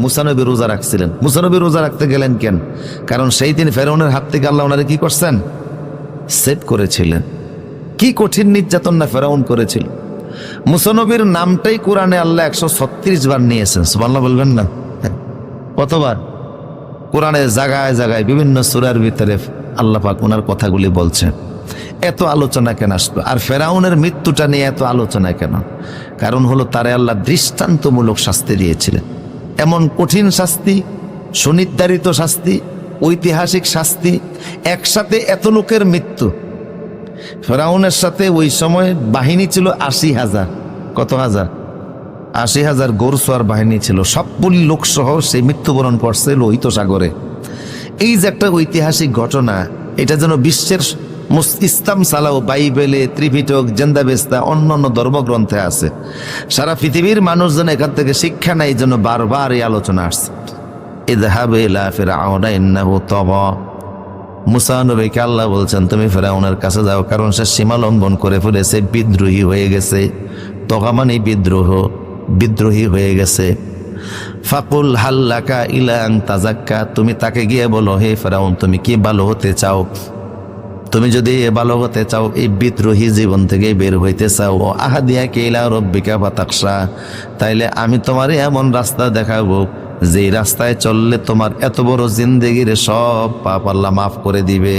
মুসা নবী রোজা রাখছিলেন। মুসা নবী রোজা রাখতে গেলেন কেন? কারণ সেই দিন ফেরাউনের হাত থেকে আল্লাহ ওনারে কি করছেন? সেভ করেছিলেন। কি কঠিন নির্যাতন না ফেরাউন করেছিল। মুসা নবীর নামটাই কোরআনে আল্লাহ 136 বার নিয়েছেন। সুবহানাল্লাহ বলবেন না? কতবার? কোরআনে জায়গায় জায়গায় বিভিন্ন সূরার ভিতরে আল্লাহ পাক ওনার কথাগুলি বলছেন। এত আলোচনা কেন আসলো? আর ফেরাউনের মৃত্যুটা নিয়ে এত আলোচনা কেন? কারণ হলো তারে আল্লাহ দৃষ্টান্তমূলক শাস্তি দিয়েছিলেন। এমন কঠিন শাস্তি, সুনির্ধারিত শাস্তি, ঐতিহাসিক শাস্তি, একসাথে এত লোকের মৃত্যু। ফেরাউনের সাথে ওই সময় বাহিনী ছিল 80,000। কত হাজার? 80,000 গোরসোয়ার বাহিনী ছিল। সবগুলি লোকসহ সেই মৃত্যুবরণ করছে লোহিত সাগরে। এই যে একটা ঐতিহাসিক ঘটনা, এটা যেন বিশ্বের ইসলাম সালাও, বাইবেলে, ত্রিপিটক, জেন্দাবেস্তা, অন্যান্য ধর্মগ্রন্থে আছে। সারা পৃথিবীর মানুষ যেন এখান থেকে শিক্ষা নেয়, এই জন্য বারবার এই আলোচনা আসছে। ইযহাব ইলা ফিরআউনা ইন্নাহু তাগা। মুসা নবীকে আল্লাহ বলছেন তুমি ফেরাউনের কাছে যাও, কারণ সে সীমা লঙ্ঘন করে ফেলেছে, বিদ্রোহী হয়ে গেছে। তগা মানে বিদ্রোহ, বিদ্রোহী হয়ে গেছে। ফাকুল হাল্লাকা ইলা আন তাজাক্কা, তুমি তাকে গিয়ে বলো হে ফেরাউন তুমি কি ভালো হতে চাও? তুমি যদি ভালো হতে চাও, এই বিদ্রোহী জীবন থেকে বের হইতে চাও, আহাদিয়াকা ইলা রাব্বিকা ফাতাখশা, তাইলে আমি তোমারে এমন রাস্তা দেখাবো যে রাস্তায় চললে তোমার এত বড় জিন্দেগির সব পাপ আল্লাহ মাফ করে দিবে।